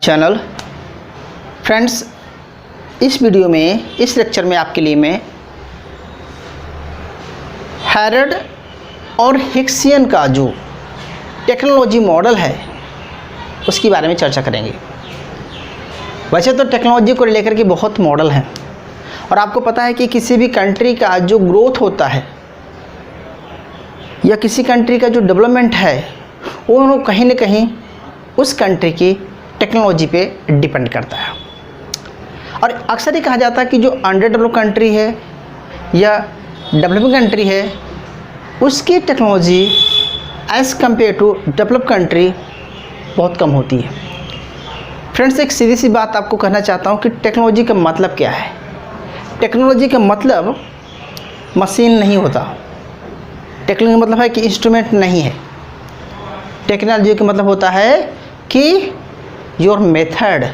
Channel. Friends, इस video में इस लेक्चर में आपके लिए मैं हैरड और हिक्सियन का जो टेक्नोलॉजी मॉडल है उसके बारे में चर्चा करेंगे। वैसे तो टेक्नोलॉजी को लेकर के बहुत मॉडल हैं और आपको पता है कि किसी भी कंट्री का जो ग्रोथ होता है या किसी कंट्री का जो डेवलपमेंट है वो कहीं ना कहीं उस कंट्री की टेक्नोलॉजी पे डिपेंड करता है। और अक्सर ही कहा जाता है कि जो अंडर डेवलप कंट्री है या डेवलपिंग कंट्री है उसकी technology as compare to develop country बहुत कम होती है। फ्रेंड्स, एक सीधी सी बात आपको कहना चाहता हूँ कि टेक्नोलॉजी का मतलब क्या है। टेक्नोलॉजी का मतलब मशीन नहीं होता। टेक्नोलॉजी का मतलब है कि इंस्ट्रूमेंट नहीं है। टेक्नोलॉजी का मतलब होता है कि your method,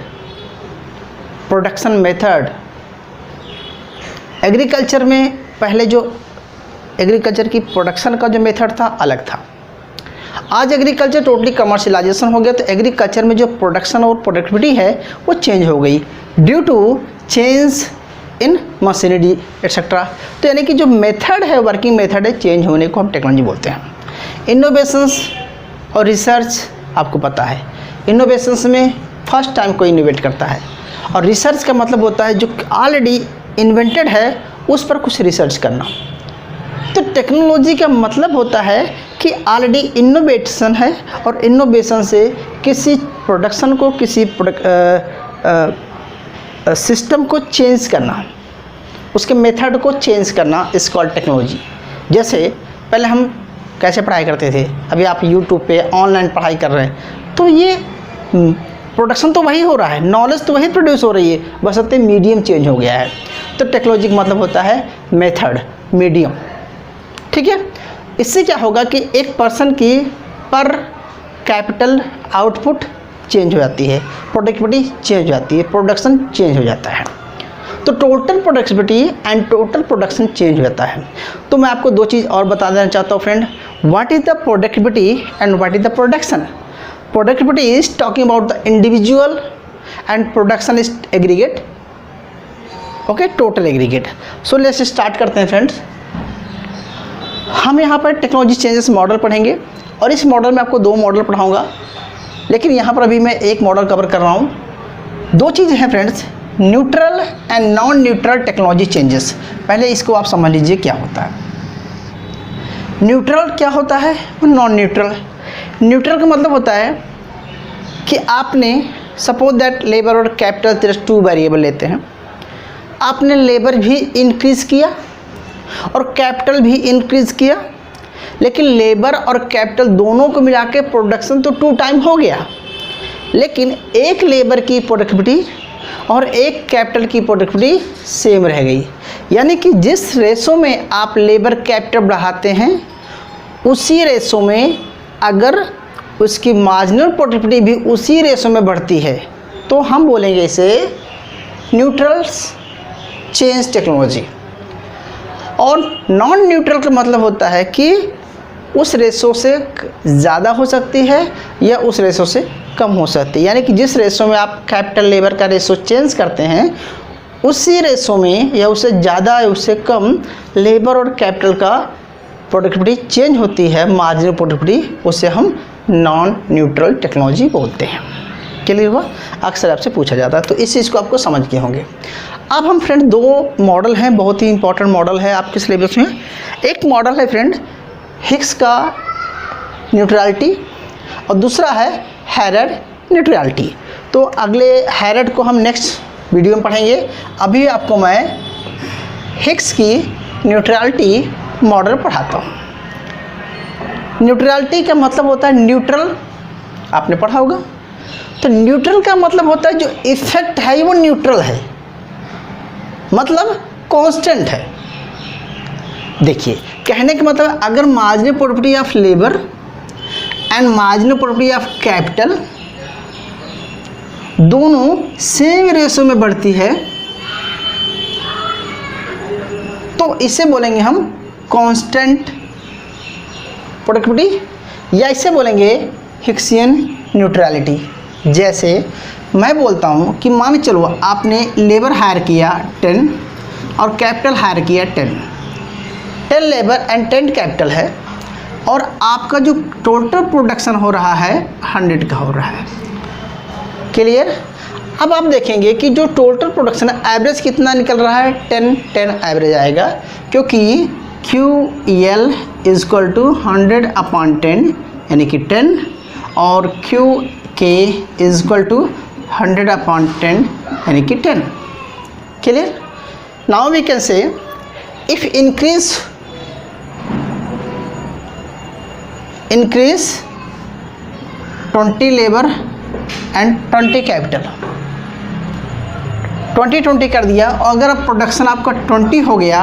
production method. Agriculture में पहले जो एग्रीकल्चर की प्रोडक्शन का जो मेथड था अलग था। आज एग्रीकल्चर टोटली कमर्शियलाइजेशन हो गया, तो एग्रीकल्चर में जो प्रोडक्शन और प्रोडक्टिविटी है वो चेंज हो गई due to change in machinery etcetera. तो यानी कि जो मेथड है, वर्किंग मेथड है, चेंज होने को हम टेक्नोलॉजी बोलते हैं। इनोवेशंस और रिसर्च, आपको पता है इनोवेशंस में फर्स्ट टाइम कोई इनोवेट करता है और रिसर्च का मतलब होता है जो ऑलरेडी इन्वेंटेड है उस पर कुछ रिसर्च करना। तो टेक्नोलॉजी का मतलब होता है कि ऑलरेडी इनोवेशन है और इनोवेशन से किसी प्रोडक्शन को, किसी सिस्टम को चेंज करना, उसके मेथड को चेंज करना इस कॉल्ड टेक्नोलॉजी। जैसे पहले हम कैसे पढ़ाई करते थे, अभी आप यूट्यूब पे ऑनलाइन पढ़ाई कर रहे हैं, तो ये प्रोडक्शन तो वही हो रहा है, नॉलेज तो वही प्रोड्यूस हो रही है, बस अब मीडियम चेंज हो गया है। तो टेक्नोलॉजी का मतलब होता है मेथड, मीडियम। ठीक है, इससे क्या होगा कि एक पर्सन की पर कैपिटल आउटपुट चेंज हो जाती है, प्रोडक्टिविटी चेंज हो जाती है, प्रोडक्शन चेंज हो जाता है। तो total productivity and total production change हो जाता है। तो मैं आपको दो चीज़ और बता देना चाहता हूँ friend. What is the productivity and what is the production. Productivity is talking about the individual and production is aggregate, okay, total aggregate. So let's start करते हैं फ्रेंड्स। हम यहाँ पर टेक्नोलॉजी चेंजेस मॉडल पढ़ेंगे और इस मॉडल में आपको दो मॉडल पढ़ाऊँगा, लेकिन यहाँ पर अभी मैं एक मॉडल कवर कर रहा हूँ। दो चीज़ें हैं friends, neutral and non neutral technology changes. पहले इसको आप समझ लीजिए क्या होता है। न्यूट्रल क्या होता है और नॉन न्यूट्रल। न्यूट्रल का मतलब होता है कि आपने सपोज दैट लेबर और कैपिटल तेरे टू वेरिएबल लेते हैं, आपने लेबर भी इंक्रीज़ किया और कैपिटल भी इंक्रीज़ किया, लेकिन लेबर और कैपिटल दोनों को मिला के प्रोडक्शन तो 2 टाइम हो गया, लेकिन एक लेबर की प्रोडक्टिविटी और एक कैपिटल की प्रोडक्टिविटी सेम रह गई। यानी कि जिस रेशो में आप लेबर कैपिटल बढ़ाते हैं उसी रेशो में अगर उसकी मार्जिनल प्रोडक्टिविटी भी उसी रेशो में बढ़ती है तो हम बोलेंगे इसे न्यूट्रल चेंज टेक्नोलॉजी। और नॉन न्यूट्रल का मतलब होता है कि उस रेशो से ज़्यादा हो सकती है या उस रेशो से कम हो सकती है। यानी कि जिस रेशो में आप कैपिटल लेबर का रेशो चेंज करते हैं उसी रेशो में या उससे ज़्यादा या उससे कम लेबर और कैपिटल का प्रोडक्टिविटी चेंज होती है, मार्जिनल प्रोडक्टिविटी, उसे हम नॉन न्यूट्रल टेक्नोलॉजी बोलते हैं। क्लियर हुआ? अक्सर आपसे पूछा जाता है, तो इस चीज़ को आपको समझ गए होंगे। अब हम फ्रेंड दो मॉडल हैं, बहुत ही इंपॉर्टेंट मॉडल है आपके सिलेबस में। एक मॉडल है फ्रेंड हिक्स का न्यूट्रलिटी और दूसरा है हैरड न्यूट्रलिटी। तो अगले हैरड को हम नेक्स्ट वीडियो में पढ़ेंगे। अभी आपको मैं हिक्स की न्यूट्रलिटी मॉडल पढ़ाता हूँ। न्यूट्रलिटी का मतलब होता है न्यूट्रल, आपने पढ़ा होगा। तो न्यूट्रल का मतलब होता है जो इफेक्ट है वो न्यूट्रल है, मतलब कांस्टेंट है। देखिए, कहने का मतलब अगर marginal productivity of labour and marginal productivity of capital दोनों सेम रेशो में बढ़ती है तो इसे बोलेंगे हम कांस्टेंट प्रोडक्टिविटी, या इसे बोलेंगे हिक्सियन न्यूट्रलिटी। जैसे मैं बोलता हूँ कि मान चलो आपने लेबर हायर किया 10 और कैपिटल हायर किया 10 लेबर एंड 10 कैपिटल है, और आपका जो टोटल प्रोडक्शन हो रहा है 100 का हो रहा है। क्लियर? अब आप देखेंगे कि जो टोटल प्रोडक्शन है एवरेज कितना निकल रहा है, 10 एवरेज आएगा, क्योंकि QL इज इक्वल टू 100/10 यानी कि 10, और QK इज इक्वल टू 100/10 यानी कि 10। Clear? Now we can say if increase 20 labour and 20 capital, 20 कर दिया, और अगर अब प्रोडक्शन आपका 20 हो गया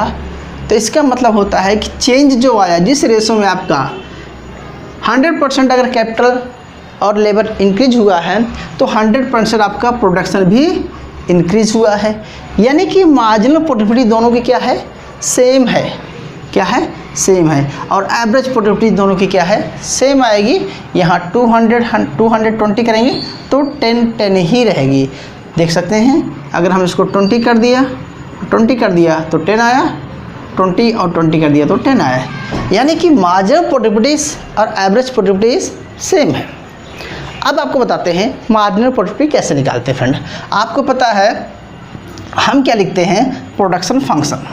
तो इसका मतलब होता है कि चेंज जो आया जिस रेशो में आपका 100% अगर कैपिटल और लेबर इंक्रीज हुआ है तो 100% आपका प्रोडक्शन भी इंक्रीज हुआ है, यानी कि मार्जिनल प्रोडक्टिविटी दोनों की क्या है, सेम है। क्या है? सेम है। और एवरेज प्रोडक्टिविटी दोनों की क्या है, सेम आएगी। यहाँ 220 करेंगे तो 10 ही रहेगी। देख सकते हैं अगर हम इसको 20 कर दिया तो 10 आया, 20 और 20 कर दिया तो 10 आया, यानी कि मार्जिनल प्रोडक्टिविटीज और एवरेज प्रोडक्टिविटीज सेम है। अब आपको बताते हैं मार्जिनल प्रोडक्टिविटी कैसे निकालते हैं। फ्रेंड, आपको पता है हम क्या लिखते हैं, प्रोडक्शन फंक्शन।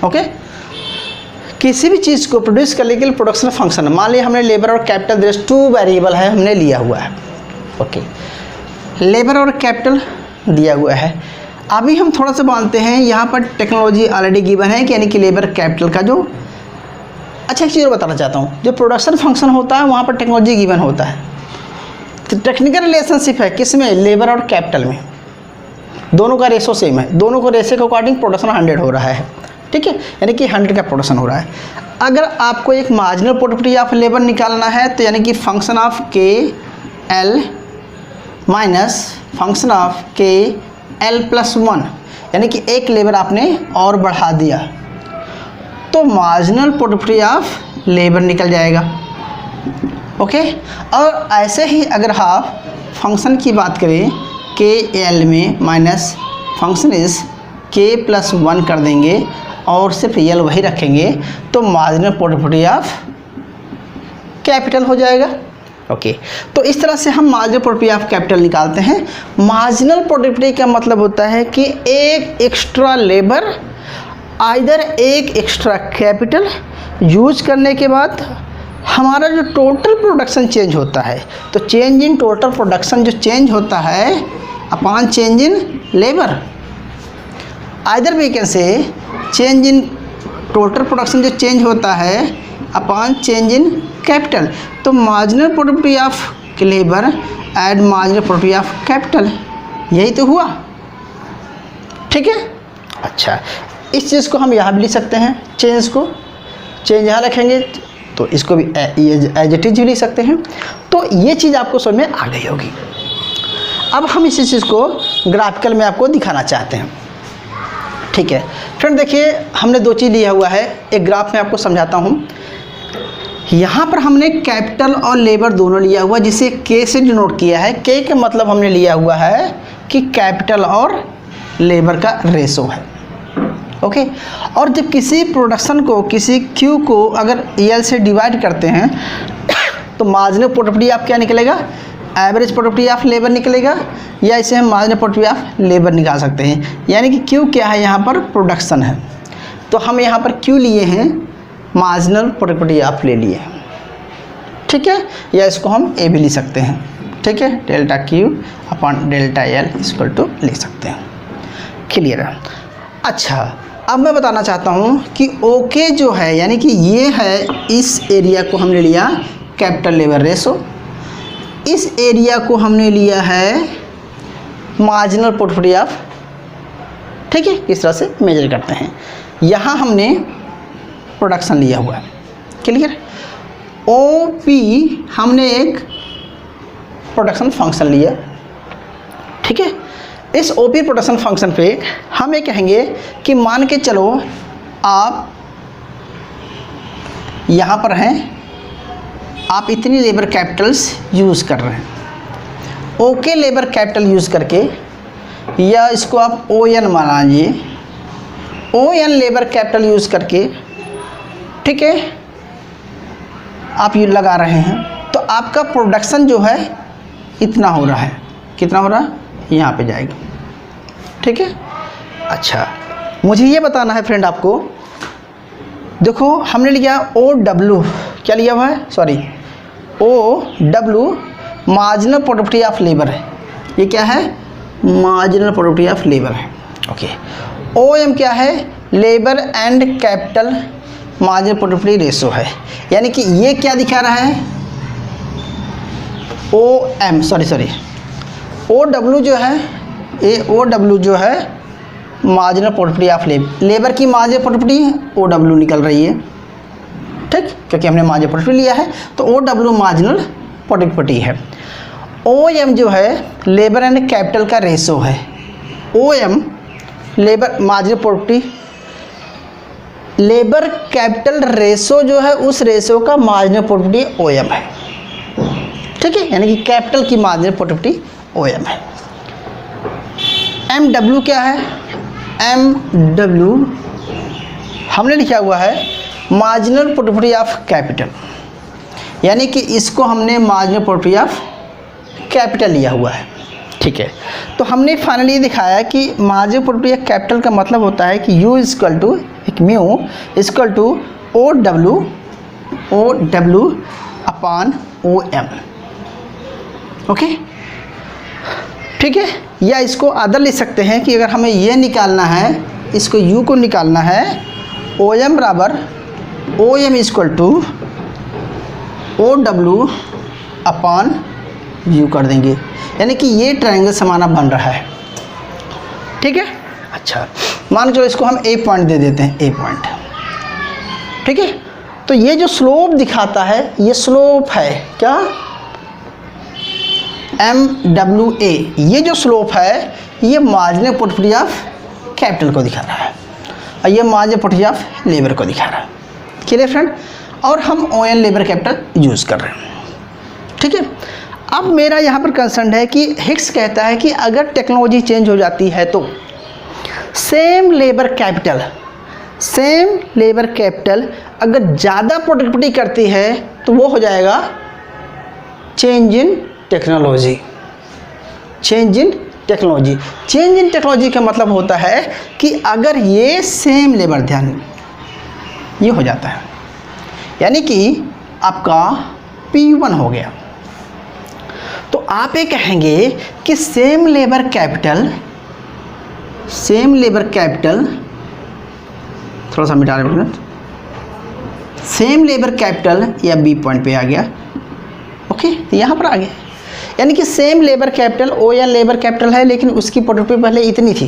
ओके, किसी भी चीज़ को प्रोड्यूस करने के लिए प्रोडक्शन फंक्शन, मान लिया हमने लेबर और कैपिटल देयर इज 2 वेरिएबल है हमने लिया हुआ है। ओके, लेबर और कैपिटल दिया हुआ है। अभी हम थोड़ा सा मानते हैं यहाँ पर टेक्नोलॉजी ऑलरेडी गिवन है कि यानी कि लेबर कैपिटल का जो अच्छा एक चीज़ बताना चाहता हूँ, जो प्रोडक्शन फंक्शन होता है वहाँ पर टेक्नोलॉजी गिवन होता है। तो टेक्निकल रिलेशनशिप है किस में, लेबर और कैपिटल में, दोनों का रेशो सेम है, दोनों को रेशो के अकॉर्डिंग प्रोडक्शन 100 हो रहा है। ठीक है, यानी कि 100 का प्रोडक्शन हो रहा है। अगर आपको एक मार्जिनल प्रोडक्टिविटी ऑफ लेबर निकालना है तो यानी कि function of KL minus function of KL+1, यानी कि एक लेबर आपने और बढ़ा दिया तो मार्जिनल प्रोडक्टिविटी ऑफ लेबर निकल जाएगा। ओके, और ऐसे ही अगर आप फंक्शन की बात करें KL में माइनस फंक्शन इज K+1 कर देंगे और सिर्फ L वही रखेंगे तो मार्जिनल प्रोडक्टिविटी ऑफ कैपिटल हो जाएगा। ओके, तो इस तरह से हम मार्जिनल प्रोडक्टिविटी ऑफ कैपिटल निकालते हैं। मार्जिनल प्रोडक्टिविटी का मतलब होता है कि एक एक्स्ट्रा लेबर आइदर एक एक्स्ट्रा कैपिटल यूज करने के बाद हमारा जो टोटल प्रोडक्शन चेंज होता है, तो चेंज इन टोटल प्रोडक्शन जो चेंज होता है upon change in labour, either we can say change in total production जो चेंज होता है अपॉन चेंज इन कैपिटल, तो marginal productivity of labour and marginal productivity of capital, यही तो हुआ। ठीक है, अच्छा इस चीज़ को हम यहाँ भी लिख सकते हैं, चेंज को चेंज यहाँ रखेंगे तो इसको भी एज इट इज भी लिख सकते हैं। तो ये चीज़ आपको समझ में आ गई होगी। अब हम इसी चीज़ को ग्राफिकल में आपको दिखाना चाहते हैं। ठीक है फ्रेंड, देखिए हमने दो चीज़ लिया हुआ है, एक ग्राफ में आपको समझाता हूँ। यहाँ पर हमने कैपिटल और लेबर दोनों लिया हुआ, जिसे K से डिनोट किया है। K का मतलब हमने लिया हुआ है कि कैपिटल और लेबर का रेशो है। ओके, और जब किसी प्रोडक्शन को किसी Q को अगर L से डिवाइड करते हैं तो मार्जिनल प्रोडक्टिविटी आप क्या निकलेगा, एवरेज प्रोडक्टिविटी ऑफ लेबर निकलेगा, या इसे हम मार्जिनल प्रोडक्टिविटी ऑफ लेबर निकाल सकते हैं। यानी कि Q क्या है, यहाँ पर प्रोडक्शन है, तो हम यहाँ पर Q लिए हैं, मार्जिनल प्रोडक्टिविटी ऑफ ले लिए। ठीक है, या इसको हम A भी लिख सकते हैं। ठीक है, delta Q upon delta L equal to लिख सकते हैं। क्लियर है। अच्छा, अब मैं बताना चाहता हूँ कि OK जो है, यानी कि ये है, इस एरिया को हमने लिया कैपिटल लेबर रेशो, इस एरिया को हमने लिया है मार्जिनल प्रोडक्टिविटी ऑफ। ठीक है, किस तरह से मेजर करते हैं, यहाँ हमने प्रोडक्शन लिया हुआ है। क्लियर, OP हमने एक प्रोडक्शन फंक्शन लिया। ठीक है, इस OP प्रोडक्शन फंक्शन पे हम ये कहेंगे कि मान के चलो आप यहाँ पर हैं, आप इतनी लेबर कैपिटल्स यूज़ कर रहे हैं। ओके लेबर कैपिटल यूज़ करके, या इसको आप ओ एन मान लीजिए, O N labour capital use करके, ठीक है, आप ये लगा रहे हैं, तो आपका प्रोडक्शन जो है इतना हो रहा है, कितना हो रहा है, यहाँ पे जाएगा, ठीक है। अच्छा, मुझे ये बताना है फ्रेंड आपको, देखो हमने लिया ओ डब्ल्यू, क्या लिया हुआ है, sorry O W marginal productivity of labour है, ये क्या है, मार्जिनल प्रोडक्टिविटी ऑफ लेबर है, ओके। ओ एम क्या है, labour and capital marginal productivity ratio है, यानी कि ये क्या दिखा रहा है, O M sorry O W जो है, ये ओ डब्ल्यू जो है मार्जिनल प्रोडक्टिविटी ऑफ लेबर की मार्जिनल प्रोडक्टिविटी ओ डब्ल्यू निकल रही है, ठीक, क्योंकि हमने मार्जिनल प्रोडक्टिविटी लिया है, तो ओ डब्ल्यू मार्जिनल प्रोडक्टिविटी है। ओ एम जो है लेबर एंड कैपिटल का रेशो है, O M labour marginal productivity, labour capital ratio जो है उस रेशो का मार्जिनल प्रोडक्टिविटी ओ एम है, ठीक है, यानी कि कैपिटल की मार्जिनल प्रोडक्टिविटी ओ एम है। एम डब्ल्यू क्या है, एम डब्ल्यू हमने लिखा हुआ है मार्जिनल प्रोडक्टिविटी ऑफ कैपिटल, यानी कि इसको हमने मार्जिनल प्रोडक्टिविटी ऑफ कैपिटल लिया हुआ है, ठीक है। तो हमने फाइनली दिखाया कि मार्जिनल प्रोडक्टिविटी ऑफ कैपिटल का मतलब होता है कि यू इक्वल टू एक mu equal to O W upon O M, okay, ठीक है। या इसको अदर लिख सकते हैं कि अगर हमें ये निकालना है, इसको u को निकालना है, ओ एम बराबर O M equal to O W upon यू कर देंगे, यानी कि ये ट्रायंगल समाना बन रहा है, ठीक है। अच्छा, मान चलो इसको हम ए पॉइंट दे देते हैं, ए पॉइंट, ठीक है। तो ये जो स्लोप दिखाता है, ये स्लोप है क्या, एम डब्ल्यू ए, ये जो स्लोप है ये मार्जिनल प्रोडक्टिविटी ऑफ कैपिटल को दिखा रहा है, और ये मार्जिनल प्रोडक्टिविटी ऑफ लेबर को दिखा रहा है, क्लियर फ्रेंड। और हम O N labour capital use कर रहे हैं, ठीक है। अब मेरा यहाँ पर कंसर्न है कि हिक्स कहता है कि अगर टेक्नोलॉजी चेंज हो जाती है तो सेम लेबर कैपिटल अगर ज़्यादा प्रोडक्टिविटी करती है तो वो हो जाएगा change in technology. Change in technology का मतलब होता है कि अगर ये सेम लेबर, ध्यान ये हो जाता है, यानी कि आपका P1 हो गया, तो आप ये कहेंगे कि सेम लेबर कैपिटल थोड़ा सा मिटा रहे, सेम लेबर कैपिटल या बी पॉइंट पे आ गया, ओके, तो यहाँ पर आ गया, यानी कि सेम लेबर कैपिटल ओ या लेबर कैपिटल है, लेकिन उसकी प्रोडक्टिविटी पहले इतनी थी,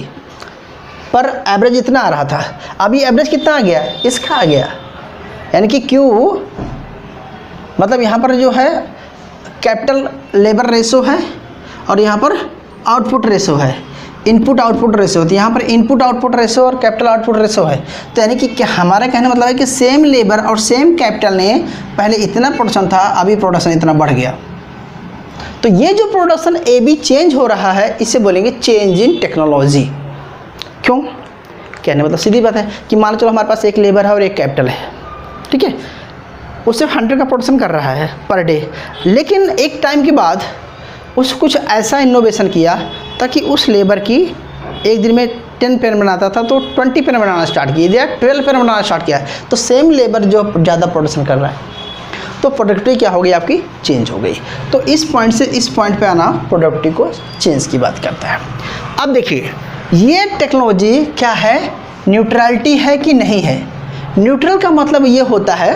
पर एवरेज इतना आ रहा था, अभी एवरेज कितना आ गया, इसका आ गया, यानी कि क्यू मतलब यहाँ पर जो है कैपिटल लेबर रेशो है और यहाँ पर आउटपुट रेशो है, इनपुट आउटपुट रेशो, तो यहाँ पर इनपुट आउटपुट रेशो और कैपिटल आउटपुट रेशो है। तो यानी कि क्या हमारा कहने मतलब है कि सेम लेबर और सेम कैपिटल ने पहले इतना प्रोडक्शन था, अभी प्रोडक्शन इतना बढ़ गया, तो ये जो प्रोडक्शन ए बी चेंज हो रहा है इसे बोलेंगे चेंज इन टेक्नोलॉजी। क्यों, कहने मतलब सीधी बात है कि मान लो चलो हमारे पास एक लेबर है और एक कैपिटल है, ठीक है, वो सिर्फ 100 का प्रोडक्शन कर रहा है पर डे, लेकिन एक टाइम के बाद उस कुछ ऐसा इनोवेशन किया ताकि उस लेबर की एक दिन में 10 पेन बनाता था तो 20 पेन बनाना स्टार्ट किया, या 12 पेन बनाना स्टार्ट किया, तो सेम लेबर जो ज़्यादा प्रोडक्शन कर रहा है तो प्रोडक्टिविटी क्या हो गई, आपकी चेंज हो गई। तो इस पॉइंट से इस पॉइंट पे आना प्रोडक्टिविटी को चेंज की बात करता है। अब देखिए ये टेक्नोलॉजी क्या है, न्यूट्रलिटी है कि नहीं है। न्यूट्रल का मतलब ये होता है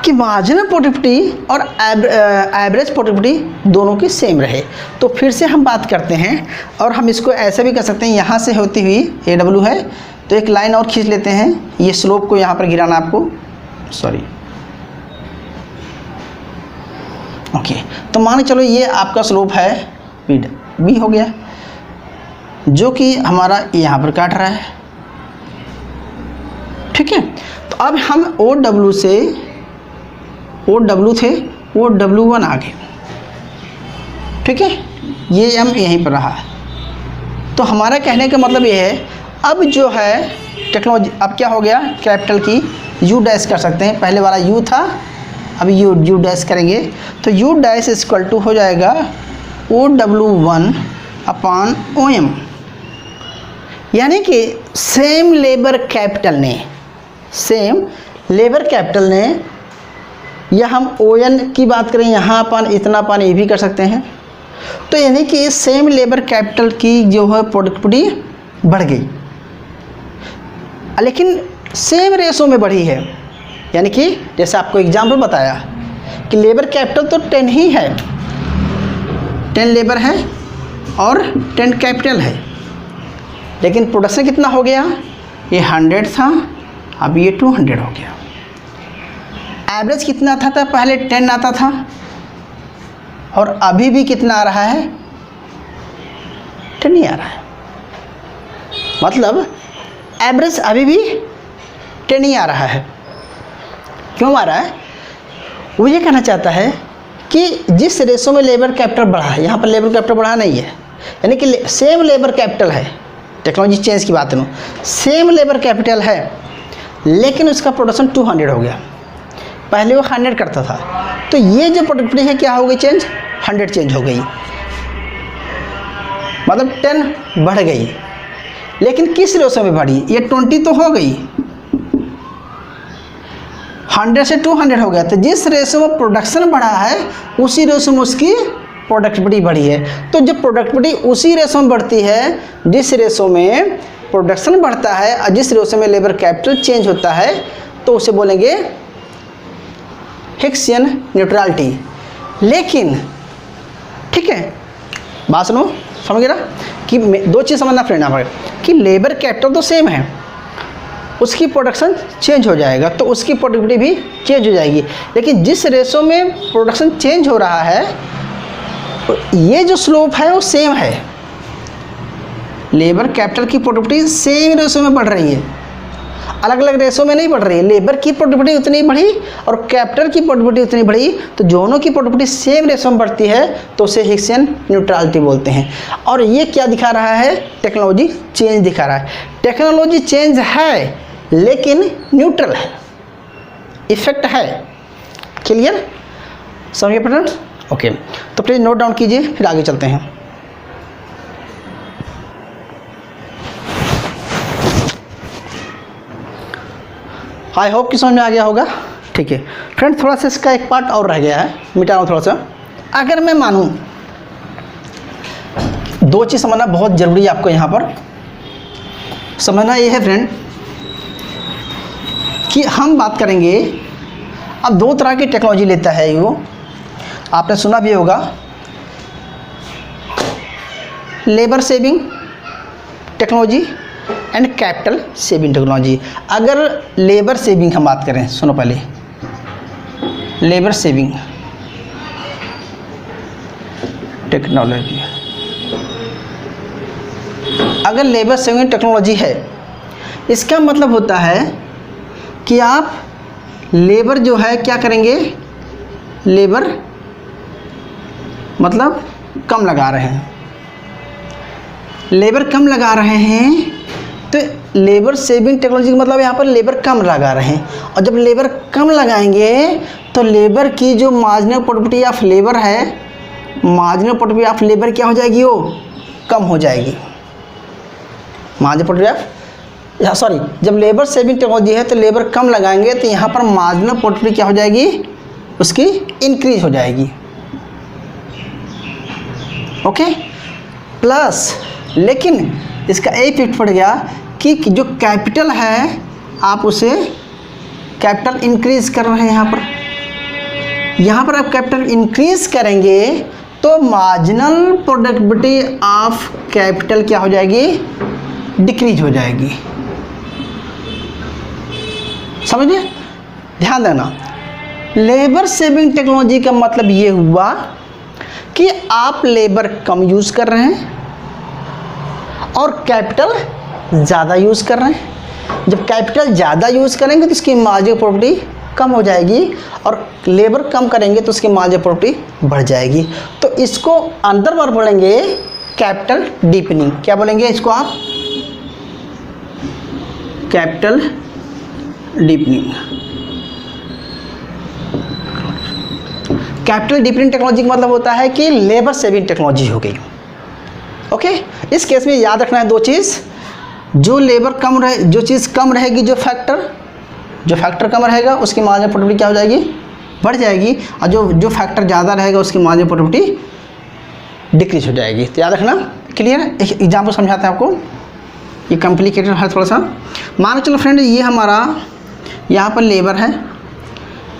कि मार्जिनल प्रोडक्टिविटी और एवरेज प्रोडक्टिविटी दोनों की सेम रहे। तो फिर से हम बात करते हैं और हम इसको ऐसे भी कर सकते हैं, यहाँ से होती हुई AW है तो एक लाइन और खींच लेते हैं, ये स्लोप को यहाँ पर गिराना आपको, सॉरी, ओके। तो मान चलो ये आपका स्लोप है बी हो गया, जो कि हमारा यहाँ पर काट रहा है, ठीक है। तो अब हम OW से OW थे OW1 आ गए, ठीक है, ये m यहीं पर रहा। तो हमारा कहने का मतलब ये है, अब जो है टेक्नोलॉजी, अब क्या हो गया, कैपिटल की u डैश कर सकते हैं, पहले वाला u था, अब u डैश करेंगे तो u डैश इक्वल टू हो जाएगा OW1 अपान OM, यानी कि सेम लेबर कैपिटल ने, या हम ON की बात करें यहाँ अपन इतना अपन ये भी कर सकते हैं, तो यानी कि सेम लेबर कैपिटल की जो है प्रोडक्टिविटी बढ़ गई, लेकिन सेम रेशो में बढ़ी है। यानी कि जैसे आपको एग्जाम्पल बताया कि लेबर कैपिटल तो 10 ही है, 10 लेबर है और 10 कैपिटल है, लेकिन प्रोडक्शन कितना हो गया, ये 100 था, अब ये 200 हो गया। एवरेज कितना था पहले 10 आता था और अभी भी कितना आ रहा है, 10 ही आ रहा है। मतलब एवरेज अभी भी 10 ही आ रहा है। क्यों आ रहा है, वो ये कहना चाहता है कि जिस रेशो में लेबर कैपिटल बढ़ा है, यहाँ पर लेबर कैपिटल बढ़ा नहीं है, यानी कि सेम लेबर कैपिटल है, टेक्नोलॉजी चेंज की बात करूँ, सेम लेबर कैपिटल है लेकिन उसका प्रोडक्शन 200 हो गया, पहले वो 100 करता था, तो ये जो प्रोडक्टिविटी है क्या हो गई चेंज, 100 चेंज हो गई, मतलब 10 बढ़ गई। लेकिन किस रेशो में बढ़ी, ये 20 तो हो गई, 100 से 200 हो गया, तो जिस रेशो में प्रोडक्शन बढ़ा है उसी रेशो में उसकी प्रोडक्टिविटी बढ़ी है। तो जब प्रोडक्टिविटी उसी रेशो में बढ़ती है जिस रेशो में प्रोडक्शन बढ़ता है और जिस रेशो में लेबर कैपिटल चेंज होता है, तो उसे बोलेंगे हिक्सियन न्यूट्रलिटी। लेकिन ठीक है, बात सुनो, समझ गया कि दो चीज़ समझना फ्रेंड यहाँ पर, कि लेबर कैपिटल तो सेम है, उसकी प्रोडक्शन चेंज हो जाएगा तो उसकी प्रोडक्टिविटी भी चेंज हो जाएगी, लेकिन जिस रेशो में प्रोडक्शन चेंज हो रहा है ये जो स्लोप है वो सेम है, लेबर कैपिटल की प्रोडक्टिविटी सेम रेशो में बढ़ रही है, अलग अलग रेशो में नहीं बढ़ रही है। लेबर की प्रोडक्टिविटी उतनी बढ़ी और कैपिटल की प्रोडक्टिविटी उतनी बढ़ी, तो दोनों की प्रोडक्टिविटी सेम रेशो में बढ़ती है, तो उसे हिक्सियन न्यूट्रलिटी बोलते हैं। और ये क्या दिखा रहा है, टेक्नोलॉजी चेंज दिखा रहा है। टेक्नोलॉजी चेंज है लेकिन न्यूट्रल है, इफेक्ट है। क्लियर, समझिए फ्रेंड्स, ओके। तो प्लीज़ नोट डाउन कीजिए, फिर आगे चलते हैं। आई होप कि समझ में आ गया होगा। ठीक है फ्रेंड, थोड़ा सा इसका एक पार्ट और रह गया है, मिटा रहा हूँ थोड़ा सा। अगर मैं मानूँ, दो चीज़ समझना बहुत ज़रूरी है आपको यहाँ पर समझना। ये है फ्रेंड कि हम बात करेंगे, अब दो तरह की टेक्नोलॉजी लेता है वो, आपने सुना भी होगा, labour saving technology and capital saving technology. अगर लेबर सेविंग हम बात करें, सुनो पहले, लेबर सेविंग टेक्नोलॉजी, अगर लेबर सेविंग टेक्नोलॉजी है, इसका मतलब होता है कि आप लेबर जो है क्या करेंगे, लेबर मतलब कम लगा रहे हैं, लेबर कम लगा रहे हैं, तो लेबर सेविंग टेक्नोलॉजी का मतलब यहाँ पर लेबर कम लगा रहे हैं। और जब लेबर कम लगाएंगे तो लेबर की जो मार्जिनल प्रोडक्टिविटी ऑफ लेबर है, मार्जिनल प्रोडक्टिविटी ऑफ लेबर क्या हो जाएगी, वो कम हो जाएगी। मार्जिनल प्रोडक्टिविटी ऑफ, सॉरी, जब लेबर सेविंग टेक्नोलॉजी है तो लेबर कम लगाएंगे तो यहाँ पर मार्जिनल प्रोडक्टिविटी क्या हो जाएगी, उसकी इंक्रीज हो जाएगी। ओके, प्लस लेकिन इसका एक इफेक्ट पड़ गया कि जो कैपिटल है आप उसे कैपिटल इंक्रीज कर रहे हैं। यहाँ पर आप कैपिटल इंक्रीज करेंगे तो मार्जिनल प्रोडक्टिविटी ऑफ कैपिटल क्या हो जाएगी, डिक्रीज हो जाएगी। समझिए, ध्यान देना, लेबर सेविंग टेक्नोलॉजी का मतलब ये हुआ कि आप लेबर कम यूज़ कर रहे हैं और कैपिटल ज़्यादा यूज़ कर रहे हैं। जब कैपिटल ज़्यादा यूज़ करेंगे तो इसकी मार्जिनल प्रोडक्टिविटी कम हो जाएगी, और लेबर कम करेंगे तो उसकी मार्जिनल प्रॉफिट बढ़ जाएगी। तो इसको अंदर बार बोलेंगे कैपिटल डीपनिंग। क्या बोलेंगे इसको आप? Capital deepening. Capital deepening technology का मतलब होता है कि लेबर सेविंग टेक्नोलॉजी हो गई। ओके, इस केस में याद रखना है दो चीज़, जो लेबर कम रहे, जो चीज़ कम रहेगी, जो फैक्टर कम रहेगा उसकी मार्जिनल प्रोडक्टिविटी क्या हो जाएगी? बढ़ जाएगी, और जो फैक्टर ज़्यादा रहेगा उसकी मार्जिनल प्रोडक्टिविटी डिक्रीज हो जाएगी। तो याद रखना। क्लियर है? एक एग्जाम्पल समझाते हैं आपको, ये कॉम्प्लिकेटेड है थोड़ा सा। मान चलो फ्रेंड, ये हमारा यहाँ पर लेबर है,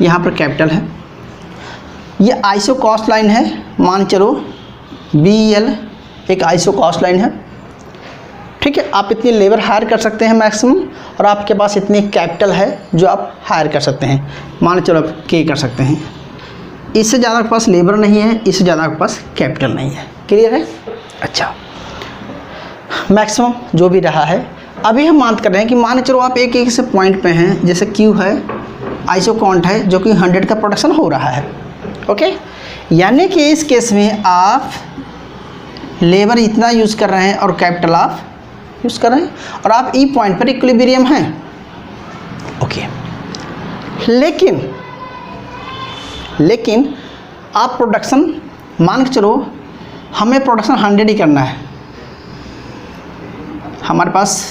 यहाँ पर कैपिटल है, ये आईएसओ कॉस्ट लाइन है, मान चलो BEL एक आईएसओ कॉस्ट लाइन है। ठीक है, आप इतनी लेबर हायर कर सकते हैं मैक्सिमम, और आपके पास इतनी कैपिटल है जो आप हायर कर सकते हैं, मान चलो आप K कर सकते हैं। इससे ज़्यादा आपके पास लेबर नहीं है, इससे ज़्यादा आपके पास कैपिटल नहीं है। क्लियर है? अच्छा, मैक्सिमम जो भी रहा है, अभी हम मान कर रहे हैं कि मान चलो आप एक से पॉइंट पे हैं, जैसे Q है, आईएसओ काउंट है जो कि 100 का प्रोडक्शन हो रहा है। ओके, यानी कि इस केस में आप लेबर इतना यूज़ कर रहे हैं और कैपिटल आप यूज़ कर रहे हैं, और आप ई पॉइंट पर इक्विलिब्रियम हैं। ओके, लेकिन आप प्रोडक्शन मान के चलो, हमें प्रोडक्शन 100 ही करना है, हमारे पास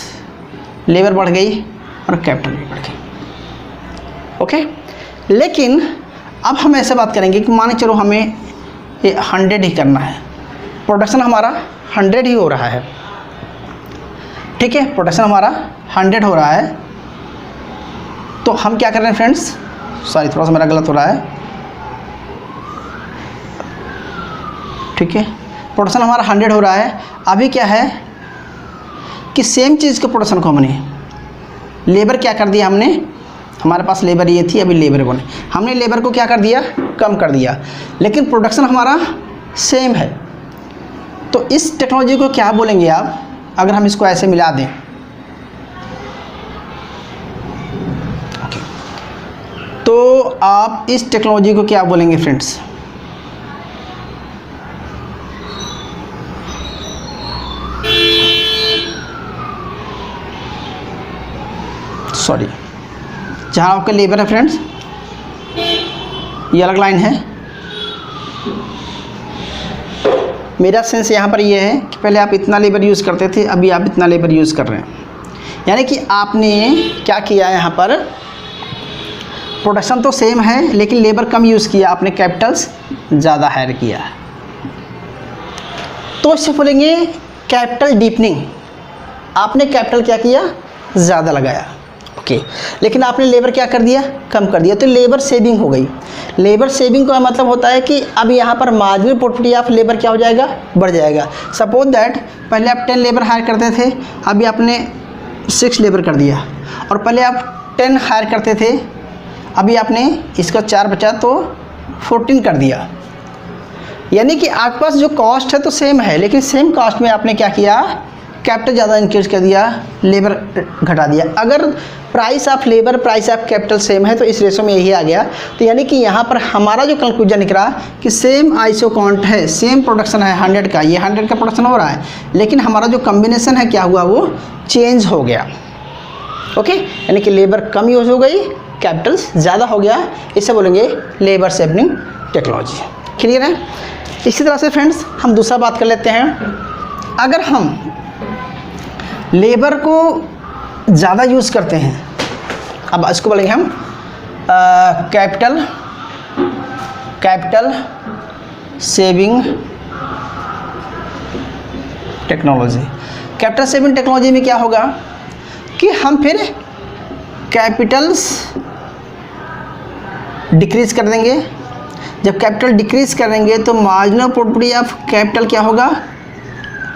लेबर बढ़ गई और कैपिटल भी बढ़ गई। ओके, लेकिन अब हम ऐसे बात करेंगे कि मान के चलो हमें ये 100 ही करना है, प्रोडक्शन हमारा 100 ही हो रहा है। ठीक है, प्रोडक्शन हमारा 100 हो रहा है, तो हम क्या कर रहे हैं फ्रेंड्स, सॉरी थोड़ा सा मेरा गलत हो रहा है। ठीक है, प्रोडक्शन हमारा 100 हो रहा है। अभी क्या है कि सेम चीज़ के प्रोडक्शन को लेबर क्या कर दिया हमने, हमारे पास लेबर ये थी, अभी लेबर बने, हमने लेबर को क्या कर दिया? कम कर दिया, लेकिन प्रोडक्शन हमारा सेम है। तो इस टेक्नोलॉजी को क्या बोलेंगे आप, अगर हम इसको ऐसे मिला दें? ओके, तो आप इस टेक्नोलॉजी को क्या बोलेंगे फ्रेंड्स? सॉरी, जहाँ आपका लेबर है फ्रेंड्स, ये अलग लाइन है। मेरा सेंस यहाँ पर ये है कि पहले आप इतना लेबर यूज़ करते थे, अभी आप इतना लेबर यूज़ कर रहे हैं। यानी कि आपने क्या किया, यहाँ पर प्रोडक्शन तो सेम है लेकिन लेबर कम यूज़ किया, आपने कैपिटल्स ज़्यादा हायर किया। तो इससे बोलेंगे कैपिटल डीपनिंग। आपने कैपिटल क्या किया? ज़्यादा लगाया। ओके, लेकिन आपने लेबर क्या कर दिया? कम कर दिया, तो लेबर सेविंग हो गई। लेबर सेविंग का मतलब होता है कि अब यहाँ पर मार्जिनल प्रोडक्टिविटी ऑफ लेबर क्या हो जाएगा? बढ़ जाएगा। सपोज दैट पहले आप 10 लेबर हायर करते थे, अभी आपने 6 लेबर कर दिया, और पहले आप 10 हायर करते थे, अभी आपने इसका 4 बचा तो 14 कर दिया। यानी कि आपके पास जो कॉस्ट है तो सेम है, लेकिन सेम कॉस्ट में आपने क्या किया? कैपिटल ज़्यादा इंक्रीज कर दिया, लेबर घटा दिया। अगर price of labour price of capital same है तो इस रेशो में यही आ गया। तो यानी कि यहाँ पर हमारा जो कंक्लूजन निकला कि सेम आईएसओ काउंट है, सेम प्रोडक्शन है 100 का, ये 100 का प्रोडक्शन हो रहा है, लेकिन हमारा जो कम्बिनेशन है क्या हुआ? वो चेंज हो गया। ओके, यानी कि लेबर कम यूज़ हो गई, कैपिटल ज़्यादा हो गया। इसे बोलेंगे लेबर सेविंग टेक्नोलॉजी। क्लियर है? इसी तरह से फ्रेंड्स हम दूसरा बात कर लेते हैं। अगर हम लेबर को ज़्यादा यूज़ करते हैं, अब इसको बोलेंगे हम capital saving technology. Capital saving technology में क्या होगा कि हम फिर कैपिटल्स डिक्रीज़ कर देंगे। जब कैपिटल डिक्रीज़ करेंगे तो मार्जिनल प्रोडक्टिविटी ऑफ कैपिटल क्या होगा?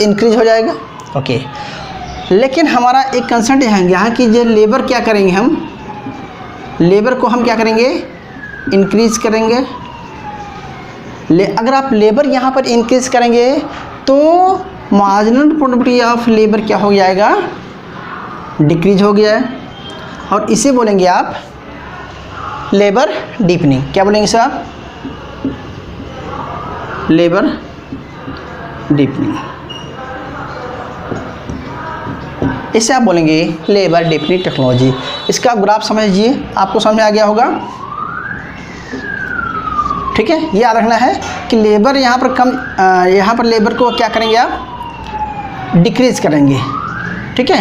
इंक्रीज हो जाएगा। ओके, लेकिन हमारा एक कंसेंट है यहाँ कि जो लेबर क्या करेंगे, हम लेबर को हम क्या करेंगे? इंक्रीज करेंगे। अगर आप लेबर यहाँ पर इंक्रीज करेंगे तो मार्जिनल प्रोडक्टिविटी ऑफ लेबर क्या हो जाएगा? डिक्रीज हो गया है। और इसे बोलेंगे आप लेबर डीपनिंग, क्या बोलेंगे सर आप? लेबर डीपनिंग, इसे आप बोलेंगे लेबर डीपनिंग टेक्नोलॉजी। इसका आप ग्राफ समझ लीजिए, आपको समझ में आ गया होगा। ठीक है, ये याद रखना है कि लेबर यहाँ पर कम, यहाँ पर लेबर को क्या करेंगे आप? डिक्रीज करेंगे। ठीक है,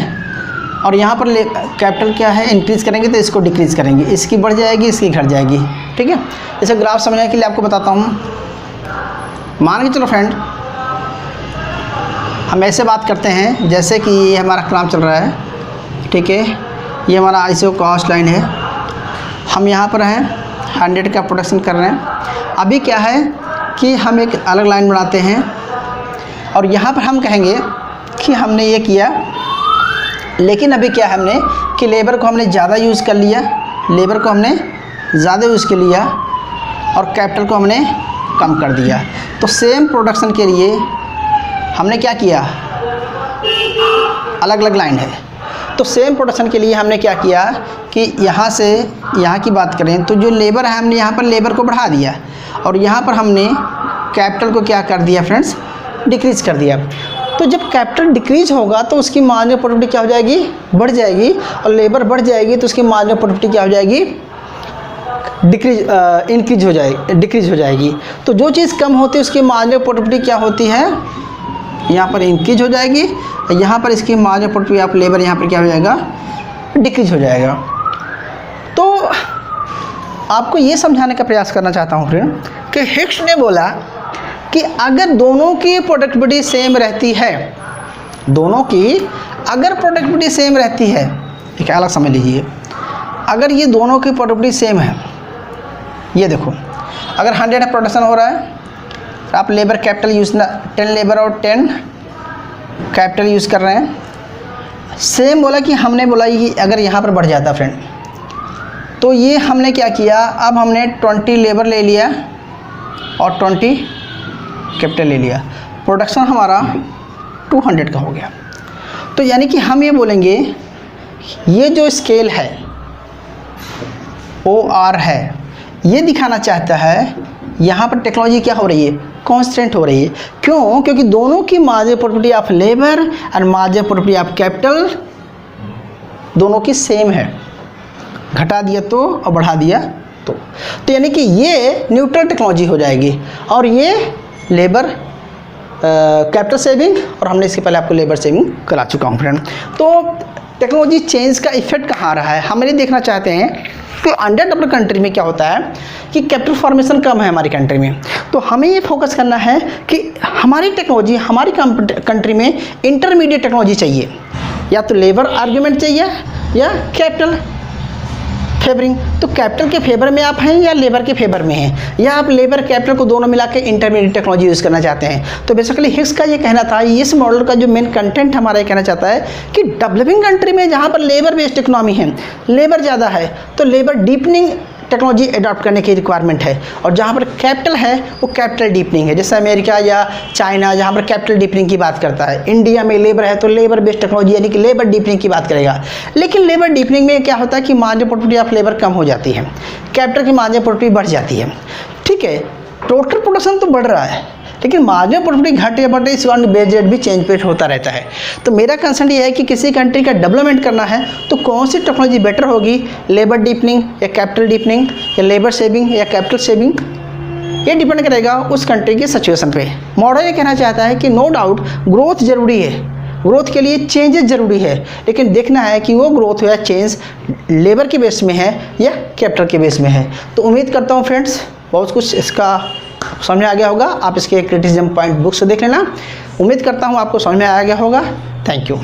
और यहाँ पर कैपिटल क्या है? इंक्रीज करेंगे, तो इसको डिक्रीज करेंगे, इसकी बढ़ जाएगी, इसकी घट जाएगी। ठीक है, इसे ग्राफ समझने के लिए आपको बताता हूँ। मान के चलो फ्रेंड, हम ऐसे बात करते हैं जैसे कि ये हमारा काम चल रहा है। ठीक है, ये हमारा ISO कॉस्ट लाइन है, हम यहाँ पर हैं 100 का प्रोडक्शन कर रहे हैं। अभी क्या है कि हम एक अलग लाइन बनाते हैं और यहाँ पर हम कहेंगे कि हमने ये किया, लेकिन अभी क्या है हमने कि लेबर को हमने ज़्यादा यूज़ कर लिया, लेबर को हमने ज़्यादा यूज़ कर लिया और कैपिटल को हमने कम कर दिया। तो सेम प्रोडक्शन के लिए हमने क्या किया? अलग अलग लाइन है, तो सेम प्रोडक्शन के लिए हमने क्या किया कि यहाँ से यहाँ की बात करें तो जो लेबर है हमने यहाँ पर लेबर को बढ़ा दिया और यहाँ पर हमने कैपिटल को क्या कर दिया फ्रेंड्स? डिक्रीज़ कर दिया। तो जब कैपिटल डिक्रीज होगा तो उसकी मार्जिनल प्रोडक्टिविटी क्या हो जाएगी? बढ़ जाएगी, और लेबर बढ़ जाएगी तो उसकी मार्जिनल प्रोडक्टिविटी क्या हो जाएगी? इंक्रीज हो जाएगी, डिक्रीज हो जाएगी। तो जो चीज़ कम होती है उसकी मार्जिनल प्रोडक्टिविटी क्या होती है? यहाँ पर इंक्रीज हो जाएगी, यहाँ पर इसकी मार्जिनल प्रोडक्टिविटी आप लेबर यहाँ पर क्या हो जाएगा? डिक्रीज हो जाएगा। तो आपको ये समझाने का प्रयास करना चाहता हूँ फ्रेंड कि हिक्स ने बोला कि अगर दोनों की प्रोडक्टिविटी सेम रहती है, दोनों की अगर प्रोडक्टिविटी सेम रहती है, एक अलग समझ लीजिए, अगर ये दोनों की प्रोडक्टिविटी सेम है, ये देखो अगर 100 प्रोडक्शन हो रहा है तो आप लेबर कैपिटल यूज़ 10 लेबर और 10 कैपिटल यूज़ कर रहे हैं, सेम बोला कि हमने बोला कि अगर यहाँ पर बढ़ जाता फ्रेंड, तो ये हमने क्या किया? अब हमने 20 लेबर ले लिया और 20 कैपिटल ले लिया, प्रोडक्शन हमारा 200 का हो गया। तो यानी कि हम ये बोलेंगे ये जो स्केल है OR है, ये दिखाना चाहता है यहाँ पर टेक्नोलॉजी क्या हो रही है? कांस्टेंट हो रही है। क्यों? क्योंकि दोनों की मार्जिनल प्रोडक्टिविटी ऑफ लेबर और मार्जिनल प्रोडक्टिविटी ऑफ कैपिटल दोनों की सेम है, घटा दिया तो और बढ़ा दिया तो यानी कि ये न्यूट्रल टेक्नोलॉजी हो जाएगी और ये लेबर कैपिटल सेविंग, और हमने इसके पहले आपको लेबर सेविंग करा चुका हूँ फ्रेंड। तो टेक्नोलॉजी चेंज का इफेक्ट कहाँ आ रहा है, हम ये देखना चाहते हैं कि अंडर डेवलप्ड कंट्री में क्या होता है कि कैपिटल फॉर्मेशन कम है हमारी कंट्री में। तो हमें ये फोकस करना है कि हमारी टेक्नोलॉजी हमारी कंट्री में इंटरमीडिएट टेक्नोलॉजी चाहिए, या तो लेबर आर्ग्यूमेंट चाहिए या कैपिटल फेवरिंग। तो कैपिटल के फेवर में आप हैं या लेबर के फेवर में हैं, या आप लेबर कैपिटल को दोनों मिला के इंटरमीडिएट टेक्नोलॉजी यूज़ करना चाहते हैं। तो बेसिकली हिक्स का ये कहना था, इस मॉडल का जो मेन कंटेंट हमारा ये कहना चाहता है कि डेवलपिंग कंट्री में जहाँ पर लेबर बेस्ड इकोनॉमी है, लेबर ज़्यादा है, तो लेबर डीपनिंग टेक्नोलॉजी अडॉप्ट करने की रिक्वायरमेंट है, और जहाँ पर कैपिटल है वो कैपिटल डीपनिंग है। जैसे अमेरिका या चाइना जहाँ पर कैपिटल डीपनिंग की बात करता है, इंडिया में लेबर है तो लेबर बेस्ड टेक्नोलॉजी यानी कि लेबर डीपनिंग की बात करेगा। लेकिन लेबर डीपनिंग में क्या होता है कि मार्जिनल प्रोडक्टिविटी ऑफ लेबर कम हो जाती है, कैपिटल की मार्जिनल प्रोडक्टिविटी बढ़ जाती है। ठीक है, टोटल प्रोडक्शन तो बढ़ रहा है लेकिन मार्जिनल प्रोडक्टिविटी घट या बढ़ रही, इस कारण बेस रेट भी चेंज पेट होता रहता है। तो मेरा कंसर्न ये है कि किसी कंट्री का डेवलपमेंट करना है तो कौन सी टेक्नोलॉजी बेटर होगी, लेबर डीपनिंग या कैपिटल डीपनिंग या लेबर सेविंग या कैपिटल सेविंग, ये डिपेंड करेगा उस कंट्री की सिचुएशन पे। मॉडल ये कहना चाहता है कि नो डाउट ग्रोथ ज़रूरी है, ग्रोथ के लिए चेंजेस ज़रूरी है, लेकिन देखना है कि वो ग्रोथ या चेंज लेबर के बेस में है या कैपिटल के बेस में है। तो उम्मीद करता हूँ फ्रेंड्स बहुत कुछ इसका समझ में आ गया होगा। आप इसके क्रिटिसिज्म पॉइंट बुक से देख लेना। उम्मीद करता हूँ आपको समझ में आ गया होगा। Thank you.